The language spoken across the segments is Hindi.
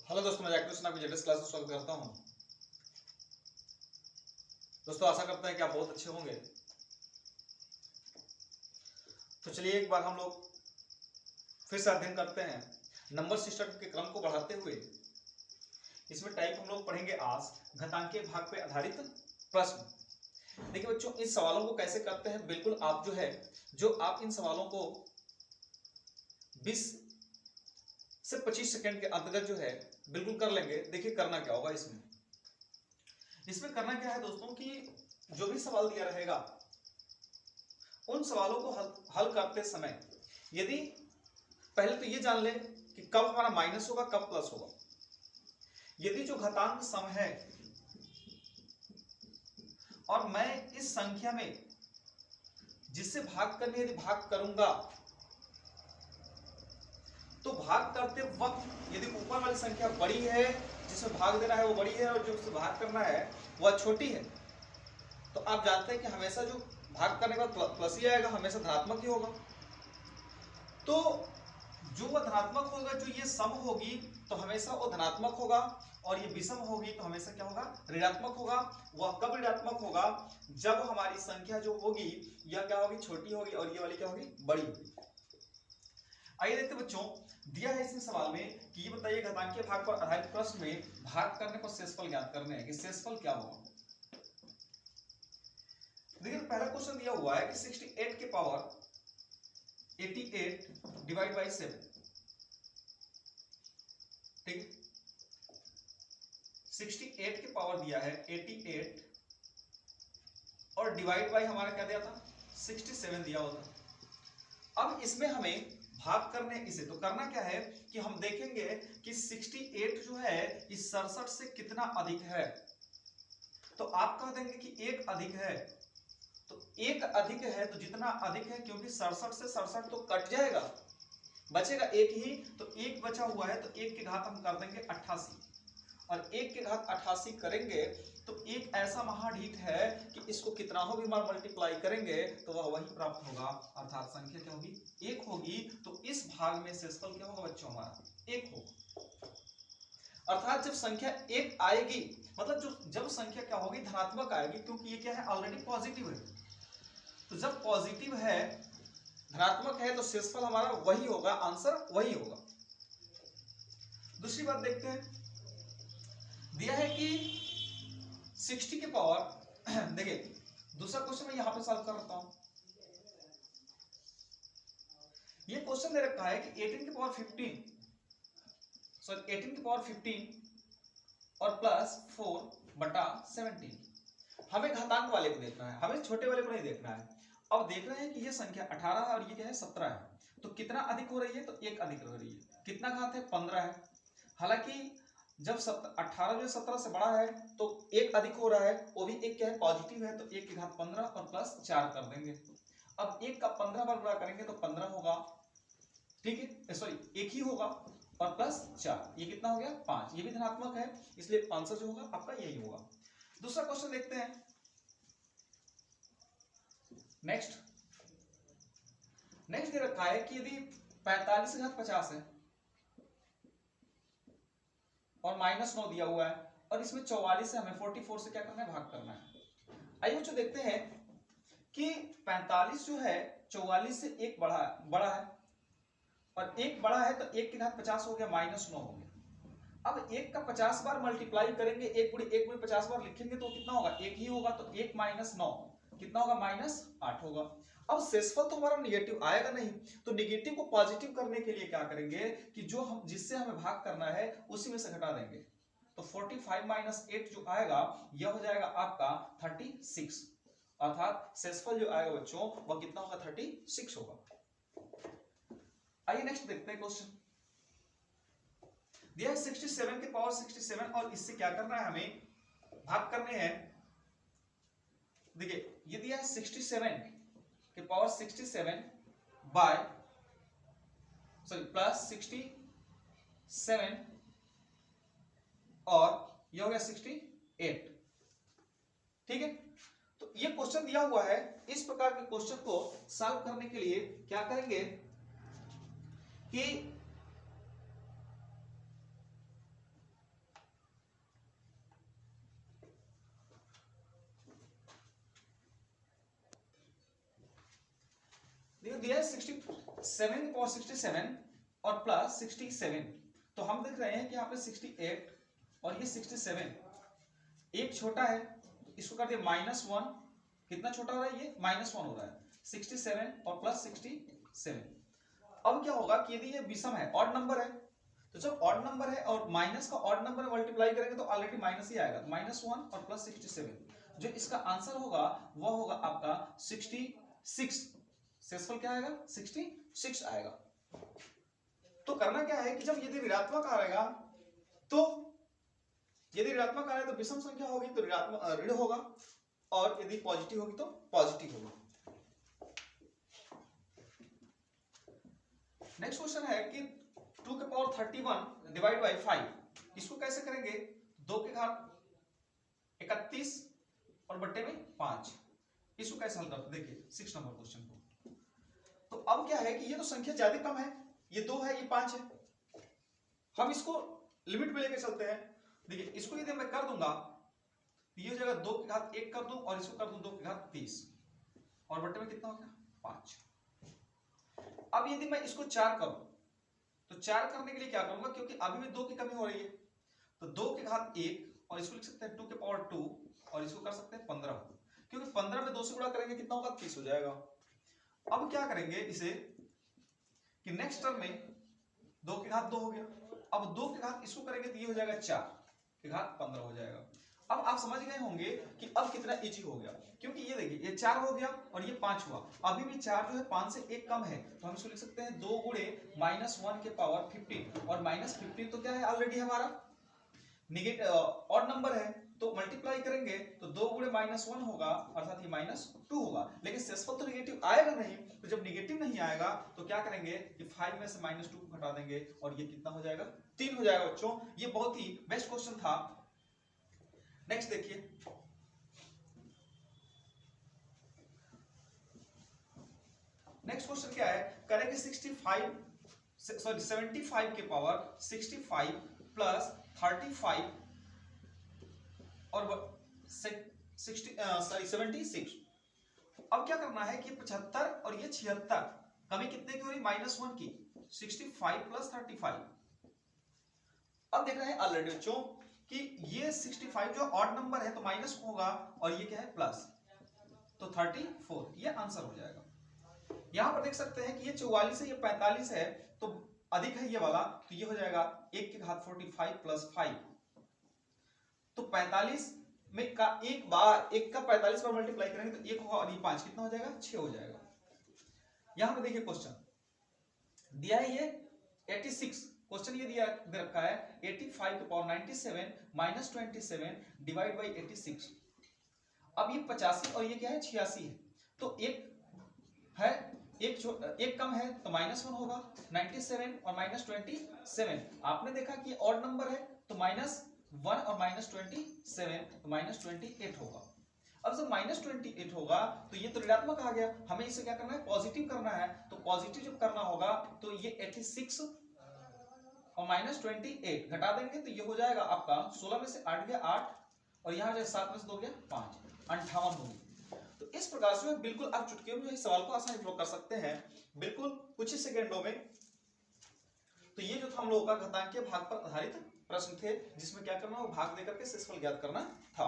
हेलो दोस्तों, मैं जैक कृष्ण आपकी जेडीएस क्लास में स्वागत करता हूं। दोस्तों, आशा करते हैं कि आप बहुत अच्छे होंगे। तो चलिए एक बार हम लोग फिर से अध्ययन करते हैं नंबर सिस्टम के क्रम को बढ़ाते हुए। इसमें टाइप हम लोग पढ़ेंगे आज घातांकीय भाग पे आधारित प्रश्न। देखिए बच्चों, इन सवालों को कैसे करते हैं, बिल्कुल आप जो आप इन सवालों को 20 से 25 सेकंड के अंतर्गत बिल्कुल कर लेंगे। देखिए करना क्या होगा इसमें करना क्या है दोस्तों कि जो भी सवाल दिया रहेगा उन सवालों को हल करते समय यदि पहले तो ये जान ले कि कब हमारा माइनस होगा कब प्लस होगा। यदि जो घातांक सम है और मैं इस संख्या में जिससे भाग करने यदि भाग करूंगा तो भाग करते वक्त यदि ऊपर वाली संख्या बड़ी है, जिसमें भाग देना है वो बड़ी है और जो उससे भाग करना है वह छोटी है, तो आप जानते हैं कि हमेशा जो भाग करने का प्लस ही आएगा, हमेशा धनात्मक ही होगा। तो जो वह धनात्मक होगा, जो ये सम होगी तो हमेशा वो धनात्मक होगा, और ये विषम होगी तो हमेशा क्या होगा, ऋणात्मक होगा। वह कब ऋणात्मक होगा, जब हमारी संख्या जो होगी यह क्या होगी, छोटी होगी और ये वाली क्या होगी, बड़ी होगी। आइए देखते बच्चों, दिया है इस सवाल में कि ये बताइए घातांकीय भाग पर आधारित प्रश्न में भाग करने पर शेषफल ज्ञात करने हैं कि शेषफल क्या होगा। देखिए पहला क्वेश्चन दिया हुआ है कि 68 के पावर 88 डिवाइड बाई 7, ठीक है। 68 के पावर दिया है 88 और डिवाइड बाई हमारा क्या दिया था, 67 दिया होता। अब इसमें हमें भाग करने इसे, तो करना क्या है कि हम देखेंगे कि 68 जो है इस 67 से कितना अधिक है। तो आप कह देंगे कि एक अधिक है, तो एक अधिक है तो जितना अधिक है, क्योंकि 67 से 67 तो कट जाएगा, बचेगा एक ही, तो एक बचा हुआ है तो एक के घात हम कर देंगे 88, और एक के घात 88 करेंगे तो एक ऐसा महाढीठ है कि इसको कितना हो भी मल्टीप्लाई करेंगे तो वह वही प्राप्त होगा, अर्थात संख्या क्या होगी, एक होगी। तो इस भाग में शेषफल क्या होगा बच्चों, हमारा एक होगा। अर्थात जब संख्या एक आएगी, मतलब जब संख्या क्या होगी, धनात्मक आएगी, क्योंकि ये क्या है, ऑलरेडी पॉजिटिव है। तो जब पॉजिटिव है, धनात्मक है, तो शेषफल हमारा वही होगा, आंसर वही होगा। दूसरी बात देखते हैं, दिया है कि 60 के पावर देखिए दूसरा क्वेश्चन मैं यहां पे सॉल्व कर रहा हूं। ये क्वेश्चन दे रखा है कि 18 के पावर 15 और प्लस 4/17। हमें घातांक वाले को देखना है, हमें छोटे वाले को नहीं देखना है। अब देख रहे हैं कि ये संख्या 18 है और ये क्या है, 17 है, तो कितना अधिक हो रही है, तो एक अधिक हो रही है। कितना घात है, 15 है। हालांकि जब 18 जो 17 से बड़ा है तो एक अधिक हो रहा है, वो भी एक क्या है, पॉजिटिव है, तो एक के घात 15 और प्लस 4 कर देंगे। अब एक का 15 बार गुणा करेंगे तो 15 होगा, ठीक है, सॉरी एक ही होगा, और प्लस 4, ये कितना हो गया, 5। ये भी धनात्मक है, इसलिए आंसर जो होगा आपका यही होगा। दूसरा क्वेश्चन देखते हैं। नेक्स्ट दे रखा है कि यदि 45 से घात 50 है और -9 दिया हुआ है, और इसमें 44 से हमें 44 से क्या करना है, भाग करना है। आइए बच्चों देखते हैं कि 45 जो है 44 से एक बड़ा है, और एक बड़ा है, तो एक के घात 50 हो गया, -9 हो गया। अब एक का 50 बार मल्टीप्लाई करेंगे, एक गुणे 50 बार लिखेंगे तो कितना होगा, एक ही होगा, तो 1 - 9 कितना होगा, -8 होगा। अब शेषफल तो हमारा निगेटिव आएगा नहीं, तो निगेटिव को पॉजिटिव करने के लिए क्या करेंगे कि जो हम जिससे हमें भाग करना है उसी में से घटा देंगे। तो 45 - 8 जो आएगा यह हो जाएगा आपका 36, अर्थात शेषफल जो आएगा बच्चों वह कितना होगा, 36 होगा। आइए नेक्स्ट देखते हैं क्वेश्चन। दिया है 67 के पावर 67, और इससे क्या करना है, हमें भाग करने हैं। देखिए ये दिया है 67 के पावर 67 बाय प्लस 67, और ये हो गया 68, ठीक है। तो ये क्वेश्चन दिया हुआ है, इस प्रकार के क्वेश्चन को सॉल्व करने के लिए क्या करेंगे कि दिया है 67 और 67 और प्लस 67, तो हम देख रहे हैं कि यहाँ पे 68 और ये 67, एक छोटा है तो इसको कर दिया -1, कितना छोटा हो रहा है ये -1 हो रहा है, 67 और प्लस 67। अब क्या होगा कि यदि ये विषम है, ऑड नंबर है, तो जब ऑड नंबर है और माइनस का ऑड नंबर मल्टीप्लाई करेंगे तो ऑलरेडी माइनस ही आएगा, -1 और प्लस 67, जो इसका आंसर होगा वह होगा आपका 66। शेषफल क्या आएगा? 66 आएगा। तो करना क्या है कि जब यदि ऋणात्मक आएगा तो यदि ऋणात्मक आए तो विषम संख्या होगी तो ऋणात्मक ऋण होगा, और यदि पॉजिटिव होगी तो पॉजिटिव होगा। नेक्स्ट क्वेश्चन है कि 2 के पावर 31 डिवाइड बाई 5, इसको कैसे करेंगे? 2 के घात 31 और बट्टे में 5, इसको कैसे हल करते? देखिए 6 नंबर क्वेश्चन को। तो अब क्या है कि ये तो संख्या ज्यादा कम है, ये 2 है, ये 5 है, हम इसको लिमिट में लेके चलते हैं। देखिए इसको यदि मैं कर दूंगा तो ये हो जाएगा 2 के घात 1 कर दूं और इसको कर दूं 2 के घात 30 और बट्टे में कितना हो गया? 5। अब यदि मैं इसको 4 करूं तो 4 करने के लिए क्या करूंगा, क्योंकि अभी भी 2 की कमी हो रही है, तो 2 के घात 1 और इसको लिख सकते हैं 2 के पावर 2 और इसको कर सकते हैं 15, क्योंकि 15 में 2 से गुणा करेंगे कितना होगा? 30 हो जाएगा। अब क्या करेंगे इसे कि नेक्स्ट टर्म में 2 के घात 2 हो गया, अब 2 के घात इसको करेंगे तो ये हो जाएगा 4 के घात 15 हो जाएगा। अब आप समझ गए होंगे कि अब कितना इजी हो गया, क्योंकि ये देखिए ये 4 हो गया और ये 5 हुआ, अभी भी 4 जो है 5 से 1 कम है, तो हम इसको लिख सकते हैं 2 गुणे -1 के पावर 15, और -15 तो क्या है ऑलरेडी हमारा नेगेटिव ऑड नंबर है, तो मल्टीप्लाई करेंगे तो 2 गुणे -1 होगा अर्थात ये -2 होगा, लेकिन शेषफल तो नेगेटिव आएगा नहीं, तो जब नेगेटिव नहीं आएगा तो क्या करेंगे कि 5 में से -2 को घटा देंगे और ये कितना हो जाएगा? 3 हो जाएगा। बच्चों ये बहुत ही बेस्ट क्वेश्चन था। नेक्स्ट देखिए, नेक्स्ट क्वेश्चन क्या है? करेंगे 75 के पावर 65 प्लस 35 और 76। अब क्या करना है कि 75 और ये 76, कमी कितने की हो रही? -1 की, 65 प्लस 35। अब देख रहे हैं ऑलरेडी बच्चों कि ये 65 जो ऑड नंबर है तो माइनस होगा और ये क्या है? प्लस, तो 34, ये आंसर हो जाएगा। यहां पर देख सकते हैं कि ये 44 है, ये 45 है, तो अधिक है ये वाला, तो ये हो जाएगा 1 के घात 45 प्लस 5, तो 45 में का एक बार 1 का 45 बार मल्टीप्लाई करेंगे तो 1 होगा और ये 5 कितना हो जाएगा? 6 हो जाएगा। यहां पर देखिए क्वेश्चन दिया है ये 86, क्वेश्चन ये दिया दे रखा है 85 के पावर 97 माइनस 27 डिवाइड बाई 86। अब ये 85 और ये क्या है? 86 है, तो एक है एक कम है तो -1 होगा, 97 और -27। आपने देखा कि ऑड नंबर है तो -1 और -27 तो -28 होगा। अब जब -28 होगा तो ये तो ऋणात्मक आ गया, हमें इसे क्या करना है? पॉजिटिव करना है, तो पॉजिटिव जब करना होगा तो ये 86 और -28 घटा देंगे तो ये हो जाएगा आपका 16 में से 8 गया 8 और यहाँ जो 7 में से 2 गया 5, 58 होगी। तो इस प्रकार से बिल्कुल आप चुटकियों में सवाल को आसानी पूर्वक कर सकते हैं, बिल्कुल कुछ ही सेकेंडों में। तो ये जो था हम लोगों का घातांकीय भाग पर आधारित प्रश्न थे, जिसमें क्या करना वो भाग देकर के शेषफल ज्ञात करना था।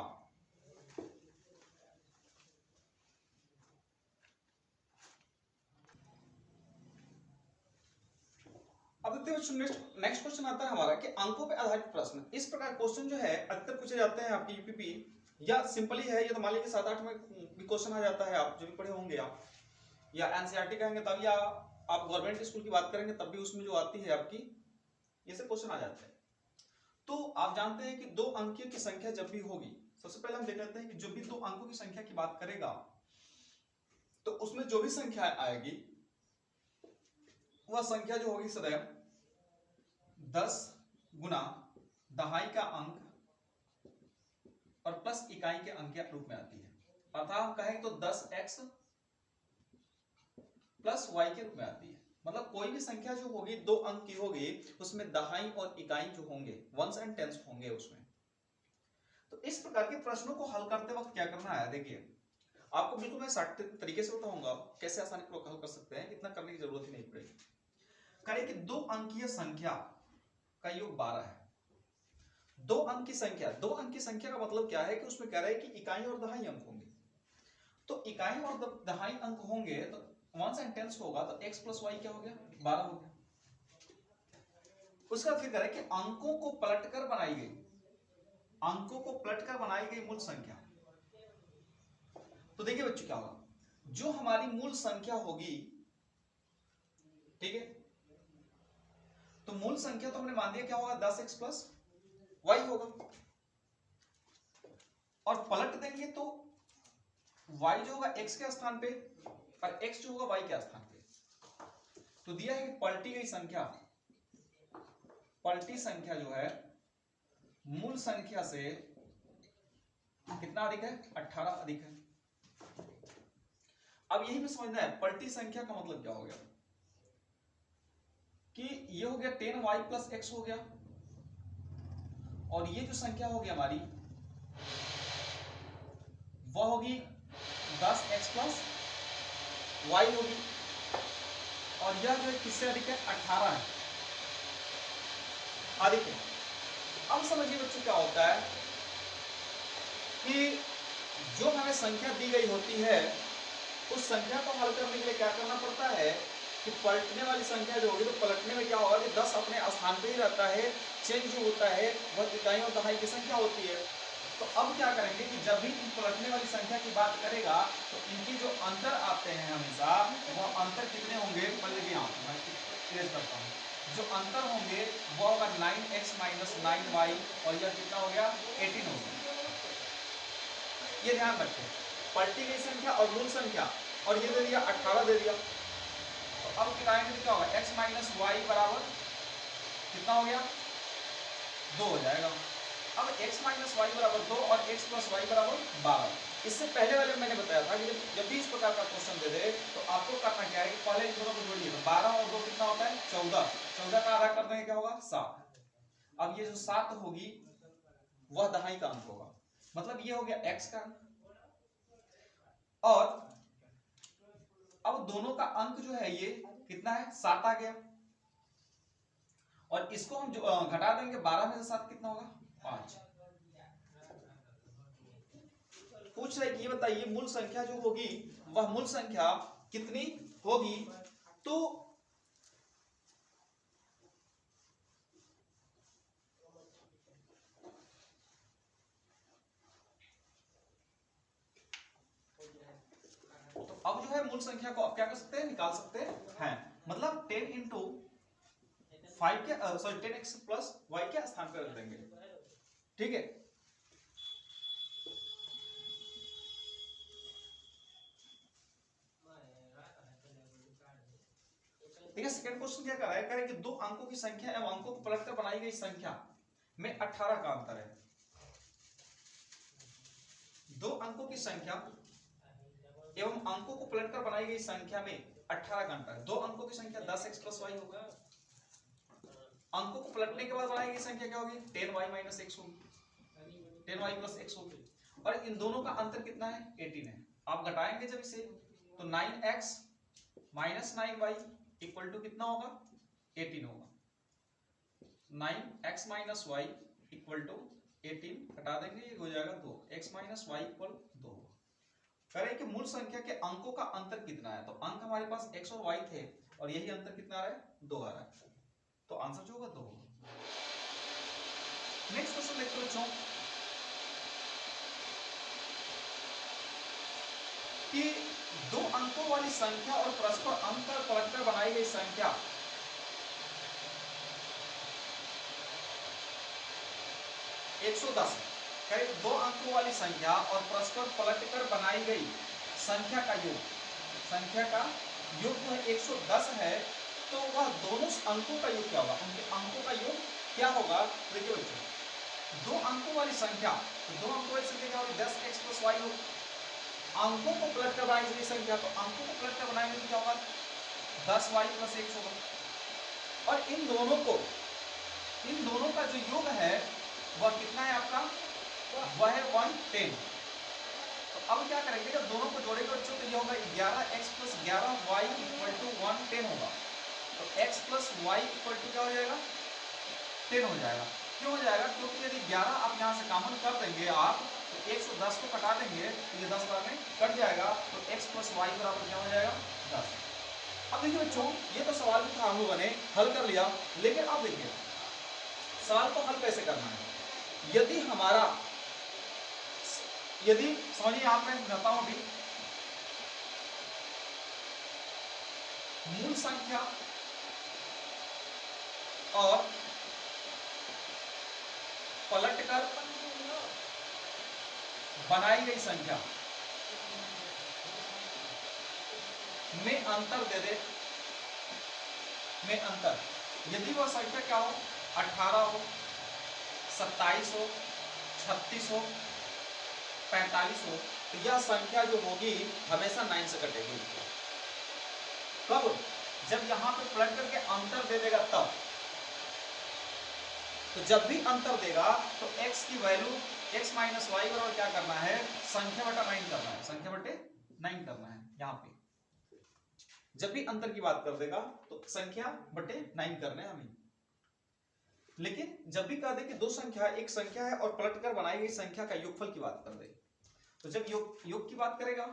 अब देखते हैं नेक्स्ट क्वेश्चन आता है हमारा कि अंकों पर आधारित प्रश्न। इस प्रकार क्वेश्चन जो है अक्सर पूछे जाते हैं आपकी यूपीपी, या सिंपली है ये तो मान लीजिए 7-8 में भी क्वेश्चन आ जाता है, आप जो भी पढ़े होंगे आप, या एनसीईआरटी कहेंगे तब, या आप गवर्नमेंट स्कूल की बात करेंगे तब भी उसमें जो आती है आपकी ये सब क्वेश्चन आ जाते हैं। तो आप जानते हैं कि 2 अंकीय की संख्या जब भी होगी, सबसे पहले हम देख लेते हैं कि जो भी 2 अंकों की संख्या की बात करेगा तो उसमें जो भी संख्या आएगी वह संख्या जो होगी सदैव 10 गुना दहाई का अंक और प्लस इकाई के अंक के रूप में आती है, अर्थात हम कहें तो 10x प्लस y के रूप में आती है। मतलब कोई भी संख्या जो होगी 2 अंक की होगी उसमें दहाई और इकाई जो होंगे वंस एंड टेंस होंगे उसमें। तो इस प्रकार के प्रश्नों को हल करते वक्त क्या करना है? देखिए आपको बिल्कुल मैं सट तरीके से बताऊंगा कैसे आसानी पूर्वक हल कर सकते हैं, इतना करने की जरूरत ही नहीं पड़ेगी। करें कि 2 अंकीय संख्या का योग 12 है। 2 अंक की संख्या, 2 अंक की संख्या का मतलब क्या है कि उसमें कह रहा है कि इकाई और दहाई अंक होंगे। तो इकाई और दहाई अंक होंगे तो 1 एंड 10 होगा, तो x प्लस वाई क्या हो गया, 12 हो गया। उसका फिर कह रहा है कि अंकों को पलटकर बनाई गई, अंकों को पलटकर बनाई गई मूल संख्या। तो देखिए बच्चों क्या होगा, जो हमारी मूल संख्या होगी, ठीक है, तो मूल संख्या तो हमने मान दिया क्या होगा, 10x प्लस वाई होगा। और पलट देंगे तो y जो होगा x के स्थान पे और x जो होगा y के स्थान पे। तो दिया है कि पलटी गई संख्या, पलटी संख्या जो है मूल संख्या से कितना अधिक है, 18 अधिक है। अब यही भी समझना है पलटी संख्या का मतलब क्या हो गया, कि ये हो गया 10y प्लस x हो गया, और ये जो संख्या होगी हमारी वह होगी 10x प्लस y होगी, और यह जो है किससे अधिक है, 18 है, अधिक है। अब समझिए बच्चों क्या होता है कि जो हमें संख्या दी गई होती है उस संख्या को हल करने के लिए क्या करना पड़ता है कि पलटने वाली संख्या जो होगी, तो पलटने में क्या होगा कि 10 अपने स्थान पे ही रहता है, चेंज जो होता है वह इकाई और दहाई की संख्या होती है। तो अब क्या करेंगे कि जब भी इन पलटने वाली संख्या की बात करेगा तो इनकी जो अंतर आते हैं हमेशा, वह अंतर कितने होंगे, पहले भी यहाँ मैं क्लियर करता हूँ, जो अंतर होंगे वह होगा 9x माइनस 9y, और यह कितना हो गया, 18 हो गया। ये ध्यान रखें, पलटी गई संख्या और मूल संख्या, और ये दे दिया 18 दे दिया। तो अब गिराएंगे तो क्या होगा, x माइनस वाई बराबर कितना हो गया, 2 हो जाएगा। अब x माइनस वाई बराबर 2 और x प्लस वाई बराबर 12। इससे पहले वाले में मैंने बताया था कि जब भी इस प्रकार का क्वेश्चन दे दे तो आपको करना क्या है कि पहले इन दोनों को जोड़िए, तो 12 और 2 कितना होता है, 14। 14 का आधा कर देंगे क्या होगा, 7। अब ये जो 7 होगी वह दहाई का अंक होगा, मतलब ये हो गया x का अंक। और अब दोनों का अंक जो है ये कितना है, 7 आ गया, और इसको हम जो घटा देंगे 12 में से 7 कितना होगा, 5। पूछ रहे कि ये बताइए मूल संख्या जो होगी वह मूल संख्या कितनी होगी। तो अब जो है मूल संख्या को आप क्या कर सकते हैं, निकाल सकते हैं, मतलब 10 इंटू 5 के सॉरी 10x प्लस y के स्थान पर रख देंगे, ठीक है। देखिए सेकंड क्वेश्चन क्या कर रहा है, कह रहा है कि 2 अंकों की संख्या एवं अंकों को पलटकर बनाई गई संख्या में 18 का अंतर है। 2 अंकों की संख्या एवं अंकों को पलटकर बनाई गई संख्या में 18 का अंतर है। 2 अंकों की संख्या 10x प्लस वाई होगा, अंकों को पलटने के बाद बनाई गई संख्या क्या होगी, 10y माइनस x होगी, 10y प्लस x होगी, और इन दोनों का अंतर कितना है, 18 है। आप घटाएंगे जब इसे तो 9x minus 9y equal to कितना होगा, 18 होगा। 9x minus Y equal to 18 घटा देंगे, ये हो जाएगा 2, x माइनस वाई इक्वल 2। करें कि मूल संख्या के अंकों का अंतर कितना है, तो अंक हमारे पास x और y थे और यही अंतर कितना आ रहा है, 2 आ रहा है, तो आंसर जो होगा 2 होगा। नेक्स्ट क्वेश्चन देखते बच्चों कि 2 अंकों वाली संख्या और परस्पर अंतर पलटकर बनाई गई संख्या 110 है। 2 अंकों वाली संख्या और परस्पर पलटकर बनाई गई संख्या का योग, संख्या का योग जो है 110 है, तो वह दोनों अंकों का योग क्या होगा, उनके अंकों का योग क्या होगा। देखिए बच्चों 2 अंकों वाली संख्या, तो 2 अंकों वाली संख्या क्या होगी, 10x प्लस वाई होगी। अंकों को पलट कर बनाई गई संख्या, तो अंकों को पलट कर बनाएंगे तो क्या होगा, 10y प्लस x होगा, और इन दोनों का जो योग है वह कितना है आपका, वह है 110। तो अब क्या करेंगे, जब दोनों को जोड़ेंगे बच्चों तो ये होगा 11x + 11y = 110 होगा। तो x + y = क्या हो जाएगा, 10 हो जाएगा। क्यों हो जाएगा, क्योंकि यदि 11 आप यहाँ से कॉमन कर देंगे आप, तो 110 को कटा देंगे तो ये 10 बार में कट जाएगा, तो x + y = क्या हो जाएगा, 10। अब देखिए बच्चों, ये तो सवाल भी था, हम लोगों ने हल कर लिया, लेकिन अब देखिए सवाल को हल कैसे करना है। यदि हमारा, यदि समझिए आप, मैं समझाता हूं अभी, मूल संख्या और पलटकर बनाई गई संख्या में अंतर दे दे, में अंतर, यदि वह संख्या क्या हो, 18 हो, 27 हो, 36 हो, 45 हो, तो यह संख्या जो होगी हमेशा 9 से कटेगी। कब, जब यहां पे पलट करके अंतर दे देगा तब। तो जब भी अंतर देगा तो x की वैल्यू, x - y बराबर क्या करना है, संख्या बटा 9 करना है, संख्या बटे 9 करना है। यहां पे जब भी अंतर की बात कर देगा तो संख्या बटे 9 करने हैं हमें। लेकिन जब भी कह दे कि दो संख्या, एक संख्या है और पलटकर बनाई गई संख्या का योगफल की बात कर दे, तो जब योग की बात करेगा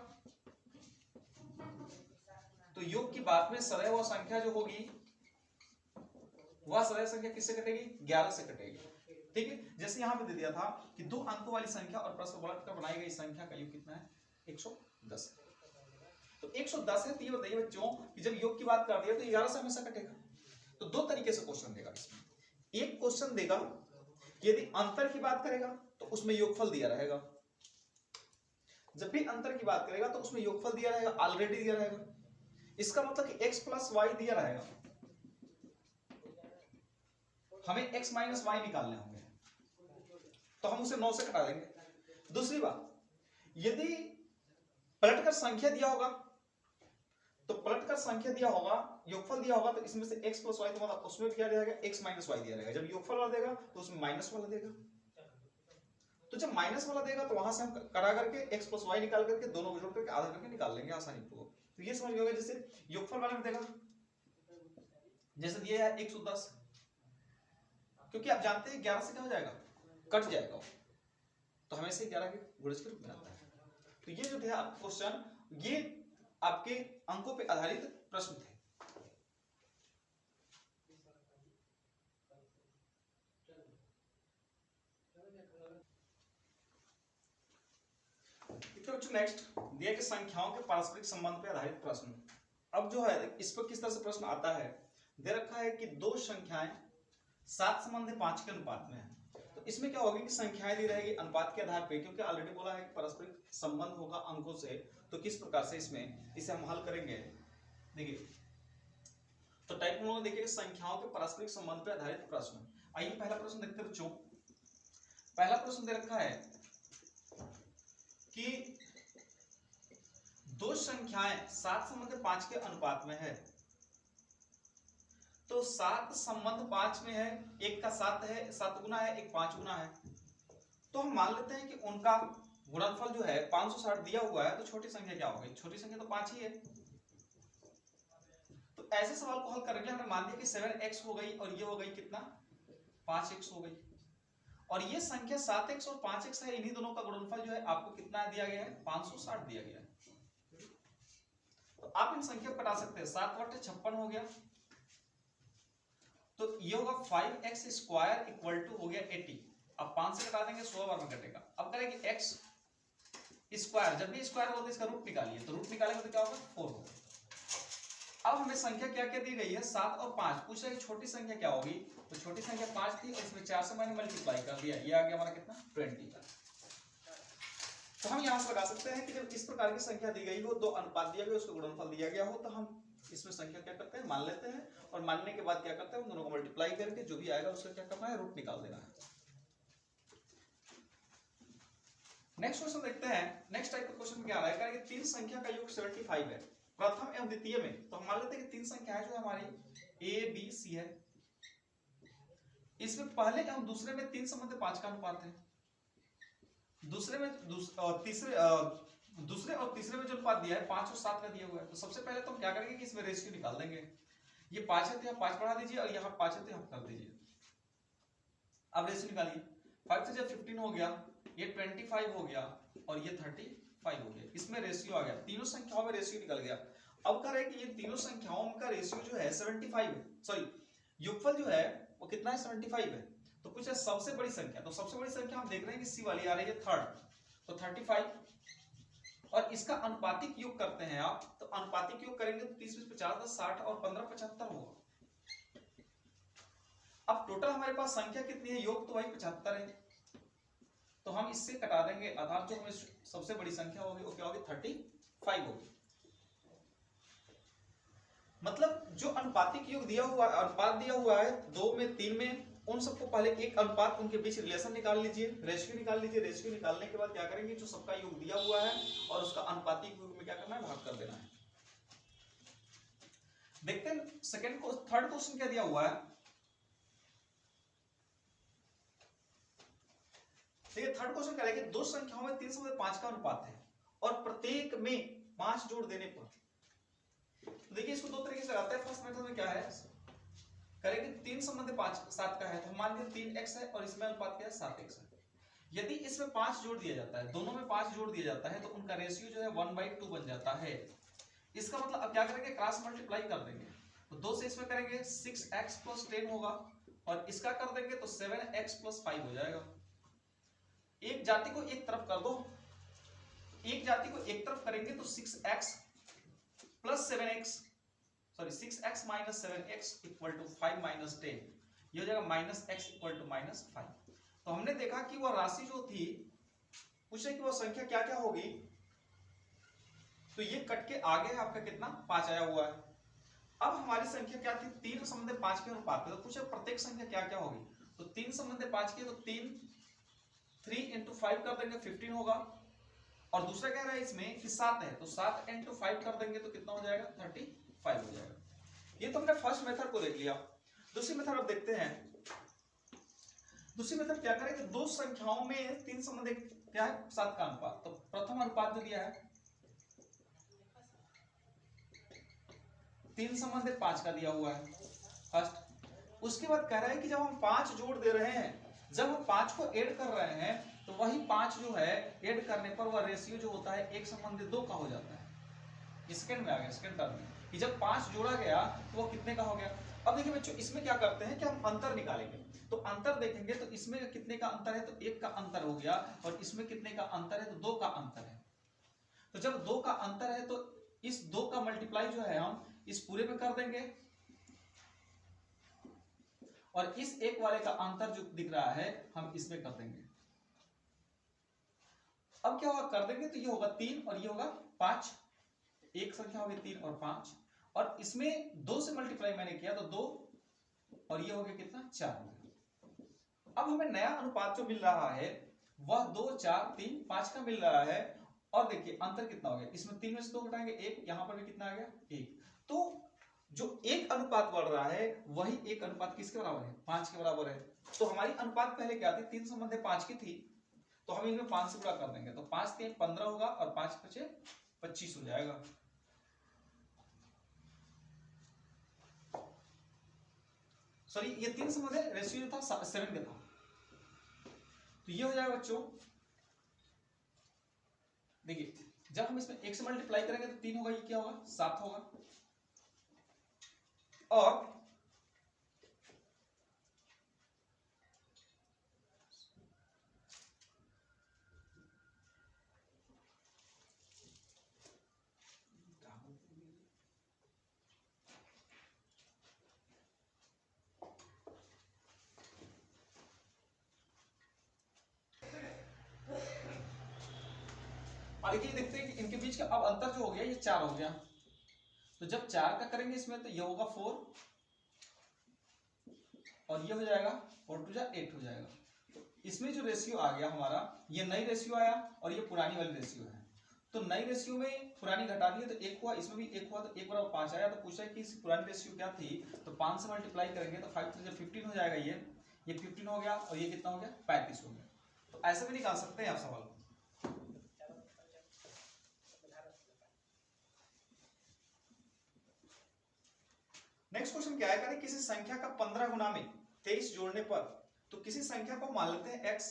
तो योग की बात में सदैव वह संख्या जो होगी, वह सदैव संख्या किससे कटेगी, 11 से कटेगी। ठीक है, जैसे यहां पे दे दिया था कि दो अंकों वाली संख्या और परस्पर पलटकर बनाई गई संख्या का योग कितना है, 110। तो 110 है, तो ये बताइए बच्चों कि जब योग की बात कर दिया तो 11 से हमेशा कटेगा। तो दो तरीके से क्वेश्चन देगा इसमें। एक क्वेश्चन देगा कि यदि अंतर की बात करेगा तो उसमें योगफल दिया रहेगा, जब भी अंतर की बात करेगा तो उसमें योगफल दिया रहेगा, ऑलरेडी दिया रहेगा। इसका मतलब कि x + y दिया रहेगा, हमें x - y निकालने होंगे, तो हम उसे 9 से कटा देंगे। दूसरी बात, यदि पलटकर संख्या दिया होगा, तो पलटकर संख्या दिया होगा, योगफल दिया होगा, तो इसमें से x + y, तो मतलब उसमें क्या दिया जाएगा, x - y दिया रहेगा। जब योगफल वाला देगा तो उसमें माइनस वाला देगा, तो जब माइनस वाला देगा तो वहां से हम कटा करके x + y निकाल करके दोनों को जोड़ करके आधा करके निकाल लेंगे आसानी पूर्वक। तो ये समझ गए, जैसे योगफल वाले में देगा, जैसे दिया है 110, क्योंकि आप जानते हैं 11 से क्या हो जाएगा, कट जाएगा, तो हमेशा 11 के गुणज के रूप में आता है। तो ये जो था क्वेश्चन, ये आपके अंकों पे आधारित प्रश्न थे। नेक्स्ट दिया कि संख्याओं के पारस्परिक संबंध पे आधारित प्रश्न। अब जो है इस पर किस तरह से प्रश्न आता है, दे रखा है कि दो संख्याएं 7 संबंध 5 के अनुपात में है। तो इसमें क्या होगी कि संख्याएं दी रहेगी अनुपात के आधार पे, क्योंकि ऑलरेडी बोला है कि पारस्परिक संबंध होगा अंकों से। तो किस प्रकार से इसमें इसे हम हल करेंगे, देखिए तो टाइप हम लोग देखिए संख्याओं के पारस्परिक संबंध पे आधारित प्रश्न। आइए पहला प्रश्न देखते हैं बच्चों। पहला प्रश्न दे रखा है कि दो संख्याएं 7 संबंध 5 के अनुपात में है। तो 7 संबंध 5 में है, एक का 7 है, 7 गुना है, एक 5 गुना है। तो हम मान लेते हैं कि उनका गुणनफल जो है 560 दिया हुआ है, तो छोटी संख्या क्या होगी, छोटी संख्या तो 5 ही है। तो ऐसे सवाल को हल करने के लिए हमने मान लिया कि 7x हो गई और ये हो गई कितना, 5x हो गई, और ये संख्या 7x और 5x है। इन्हीं दोनों का गुणनफल जो है आपको कितना दिया गया है, 560 दिया गया है। तो आप इन संख्या को कटा सकते हैं, 7 बटे 56 हो गया, तो ये होगा 5x² हो गया 80। अब 5 से कटा देंगे 100 बार में कटेगा। अब करेंगे x स्क्वायर, जब भी स्क्वायर होगा तो इसका रूट निकालिए, तो रूट निकालेंगे तो क्या होगा, 4 होगा। अब हमें संख्या क्या क्या दी गई है, 7 और 5, पूछ रहा है कि छोटी संख्या क्या होगी, तो छोटी संख्या 5 थी और इसमें 4 से मैंने मल्टीप्लाई कर दिया, ये आ गया हमारा कितना, 20 का। तो हम यहां से लगा सकते हैं कि जब इस प्रकार की संख्या दी गई हो, दो अनुपात दिया गया, उसका गुणनफल दिया गया हो, तो हम इसमें संख्या क्या करते हैं, मान लेते हैं, और मानने के बाद क्या करते हैं, उन दोनों को मल्टीप्लाई करके जो भी आएगा उसका क्या करना है, रूट निकाल देना है। नेक्स्ट क्वेश्चन देखते हैं। नेक्स्ट टाइप का क्वेश्चन क्या आ रहा है कि तीन संख्या का योग 75 है प्रथम एवं द्वितीय में। तो हम मान लेते हैं कि तीन संख्याएं जो हमारी A B C है, इसमें पहले एवं दूसरे में 3 संबंध 5 का अनुपात है, दूसरे में तीसरे दूसरे और तीसरे में जो अनुपात दिया है 5 और 7 का दिया हुआ है, तो सबसे पहले तो हम क्या करेंगे कि इसमें रेशियो निकाल देंगे। ये 5 है तो यहाँ 5 बढ़ा दीजिए और यहाँ 5 है तो यहाँ कर दीजिए। अब रेशियो निकालिए, 5 से जब 15 हो गया, ये 25 हो गया और ये 35 हो गया। इसमें रेशियो आ गया, तीनों संख्याओं में रेशियो निकल गया। अब कह रहे हैं कि ये तीनों संख्याओं का रेशियो जो है 75 है, सॉरी योगफल जो है वो कितना है 75 है। तो कुछ है सबसे बड़ी संख्या, तो सबसे बड़ी संख्या हम देख रहे हैं कि सी वाली आ रही है थर्ड, तो 35 और इसका अनुपातिक योग करते हैं आप, तो अनुपातिक योग करेंगे तो 30 50 10 60 और 15 75 होगा। अब टोटल हमारे पास संख्या कितनी है, योग तो वही 75 है, तो हम इससे कटा देंगे अर्थात जो हमें सबसे बड़ी संख्या होगी वो क्या होगी 35 होगी। मतलब जो अनुपातिक योग दिया हुआ अनुपात दिया हुआ है 2 में 3 में, उन सबको पहले एक अनुपात उनके बीच रिलेशन निकाल लीजिए, रेशियो निकाल लीजिए। रेशियो निकालने के बाद क्या करेंगे, जो सबका योग दिया हुआ है और उसका अनुपातिक योग में क्या करना है, भाग कर देना है। देखते हैं थर्ड क्वेश्चन क्या दिया हुआ है। देखिए थर्ड क्वेश्चन कह रहा है कि दो संख्याओं में 3/5 का अनुपात है और प्रत्येक में 5 जोड़ देने पर, तो देखिए इसको दो तरीके से लगाते हैं। फर्स्ट मेथड में क्या है, करेंगे 3/5 का है तो मान लीजिए 3x है और इसमें अनुपात क्या है 7x है। यदि इसमें 5 जोड़ दिया जाता है, दोनों में 5 जोड़ दिया जाता है तो उनका रेशियो जो है 1/2 बन जाता है। इसका मतलब अब क्या करेंगे, क्रॉस मल्टीप्लाई कर देंगे, तो 2 से इसमें करेंगे 6x + 10 होगा और इसका कर देंगे तो 7x + 5 हो जाएगा। एक जाति को एक तरफ कर दो, एक जाति को एक तरफ करेंगे तो 6x + 7x, sorry 6x - 7x = 5 - 10, ये हो जाएगा -x = -5। तो हमने देखा कि वह राशि जो थी, पूछे कि वह संख्या क्या क्या होगी, तो ये कट के आगे आपका कितना 5 आया हुआ है। अब हमारी संख्या क्या थी 3/5 के अनुपात में, तो पूछे प्रत्येक संख्या क्या क्या होगी, तो 3/5 की, तो 3 × 5 कर देंगे 15 होगा और दूसरा कह रहा है इसमें कि 7 है तो 7 × 5 कर देंगे तो कितना हो जाएगा 35 हो जाएगा। ये तो हमने फर्स्ट मेथड को देख लिया। दूसरी मेथड अब देखते हैं। दूसरी मेथड क्या करें कि दो संख्याओं में 3 क्या है 7 का अनुपात, तो प्रथम अनुपात जो दिया है 3/5 का दिया हुआ है फर्स्ट। उसके बाद कह रहा है कि जब हम 5 जोड़ दे रहे हैं, जब हम 5 को ऐड कर रहे हैं तो वही 5 जो है ऐड करने पर वह रेशियो जो होता है 1/2 का हो जाता है। सेकंड में आ गया, सेकंड टर्म में कि जब 5 जोड़ा गया तो वो कितने का हो गया। अब देखिए बच्चों इसमें क्या करते हैं कि हम अंतर निकालेंगे, तो अंतर देखेंगे तो इसमें कितने का अंतर है, तो 1 का अंतर हो गया और इसमें कितने का अंतर है, तो 2 का अंतर है। तो जब 2 का अंतर है तो इस 2 का मल्टीप्लाई जो है हम इस पूरे में कर देंगे और इस एक वाले का अंतर जो दिख रहा है हम इसमें कर देंगे। अब क्या होगा, कर देंगे तो ये होगा 3 और ये होगा 5, एक संख्या होगी 3 और 5 और इसमें 2 से मल्टीप्लाई मैंने किया तो 2 और ये हो गया कितना 4 हो गया। अब हमें नया अनुपात जो मिल रहा है वह 2 4 3 5 का मिल रहा है और देखिए अंतर कितना हो गया, इसमें 3 में से 2 घटाएंगे 1, यहां पर भी कितना आ गया 1। तो जो एक अनुपात बढ़ रहा है वही एक अनुपात किसके बराबर है 5 के बराबर है। तो हमारी अनुपात पहले क्या थी 3/5 की थी, तो हम इनमें 5 से गुणा कर देंगे तो 5 3 15 होगा और 5 5 25 हो जाएगा। सॉरी ये 3 रेशियो था 7 का था, तो ये हो जाएगा बच्चों। देखिए जब हम इसमें 1 से मल्टीप्लाई करेंगे तो 3 होगा, ये क्या होगा 7 होगा और देखिए देखते हैं कि इनके बीच का अब अंतर जो हो गया ये 4 हो गया, तो जब 4 का करेंगे इसमें तो ये होगा 4 और ये हो जाएगा 4 2 8 हो जाएगा। तो इसमें जो रेशियो आ गया हमारा ये नई रेशियो आया और ये पुरानी वाली रेशियो है, तो नई रेशियो में पुरानी घटा दी तो 1 हुआ, इसमें भी 1 हुआ तो 1 बराबर 5 आया। तो पूछा है कि इस पुरानी रेशियो क्या थी, तो 5 से मल्टीप्लाई करेंगे तो 5 3 15 हो जाएगा, ये 15 हो गया और ये कितना हो गया 35 हो गया। तो ऐसे भी निकाल सकते हैं आप सवाल। नेक्स्ट क्वेश्चन क्या है, करें किसी संख्या का 15 गुना में 23 जोड़ने पर, तो किसी संख्या को मान लेते हैं x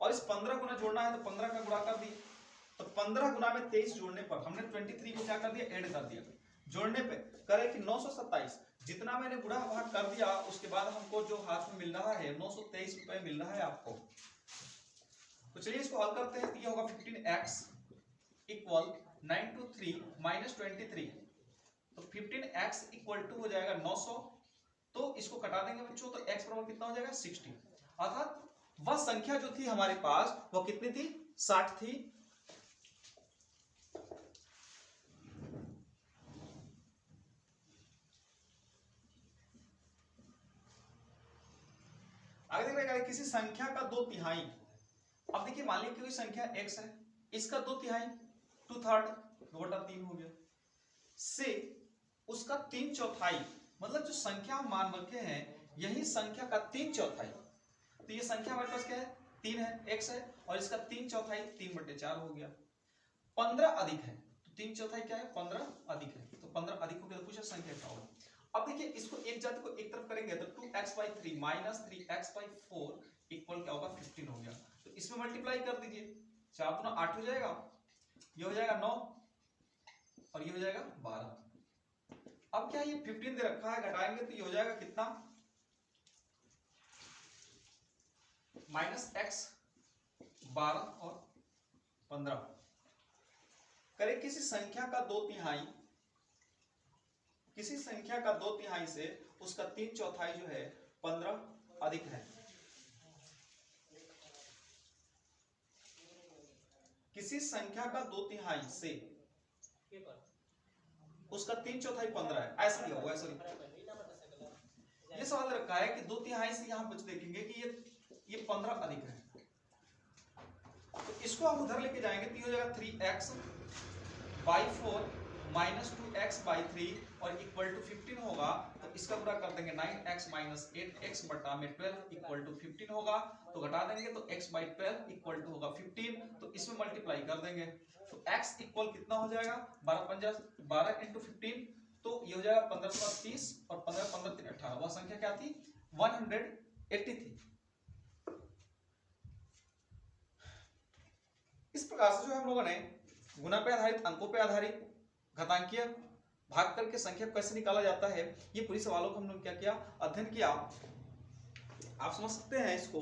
और इस 15 गुना जोड़ना है तो 15 का गुणा कर दिए, तो 15 गुना में 23 जोड़ने पर हमने 23 को क्या कर दिया, ऐड कर दिया। जोड़ने पे करे कि 927, जितना मैंने गुणा भाग कर दिया उसके बाद हमको जो हाथ में मिल रहा है 923 रुपए मिल रहा है आपको। तो चलिए इसको हल करते हैं। ये होगा 15x इक्वल 923 माइनस 23, तो 15x इक्वल टू हो जाएगा 900, तो इसको कटा देंगे बच्चों, तो x बराबर कितना हो जाएगा 60। अर्थात वह संख्या जो थी हमारे पास वो कितनी थी, 60 थी। आगे देखिएगा किसी संख्या का 2/3, अब देखिए मान लीजिए कोई संख्या x है, इसका 2/3 2/3 2/3 हो गया, से उसका 3/4 मतलब जो संख्या हम मान रखे हैं यही संख्या का 3/4, तो ये संख्या हमारे पास क्या है 3 है, x है, और इसका 3/4 3/4 हो गया। 15 अधिक है तो 3/4 क्या है 15 अधिक है, तो 15 अधिक हो गया तो पूछा संख्या क्या होगा। अब देखिए इसको एक जाति को एक तरफ करेंगे तो 2x/3 माइनस 3x/4 इक्वल क्या होगा 15 हो गया, तो इसमें मल्टीप्लाई कर दीजिए, 4 दूना 8 हो जाएगा, ये हो जाएगा 9 और ये हो जाएगा 12। अब क्या ये 15 दे रखा है, घटाएंगे तो ये हो जाएगा कितना माइनस x 12 और 15। करें किसी संख्या का 2/3, किसी संख्या का 2/3 से उसका 3/4 जो है 15 अधिक है। किसी संख्या का 2/3 से उसका 3/4 15 है, ऐसा दिया हुआ है। सॉरी ये सवाल रखा है कि 2/3 से यहां कुछ देखेंगे कि ये 15 अधिक है, तो इसको हम उधर लेके जाएंगे तो ये हो जाएगा 3x/4 माइनस 2x/3 और इक्वल टू 15 होगा, तो इसका पूरा कर देंगे 9x माइनस 8x बटा में 12 इक्वल टू 15 होगा, तो घटा देंगे तो x/12 इक्वल टू होगा 15, तो इसमें मल्टीप्लाई कर देंगे तो x इक्वल कितना हो जाएगा 12 × 15, तो ये हो जाएगा 15 + 30 और 15 15 3 18, वह संख्या क्या थी 180 थी। इस प्रकार से जो हम लोगों ने गुना पे आधारित, अंकों पे आधारित, घातांकीय भाग करके संख्या कैसे निकाला जाता है, ये पूरी सवालों को हम लोग क्या किया, अध्ययन किया। आप समझ सकते हैं इसको।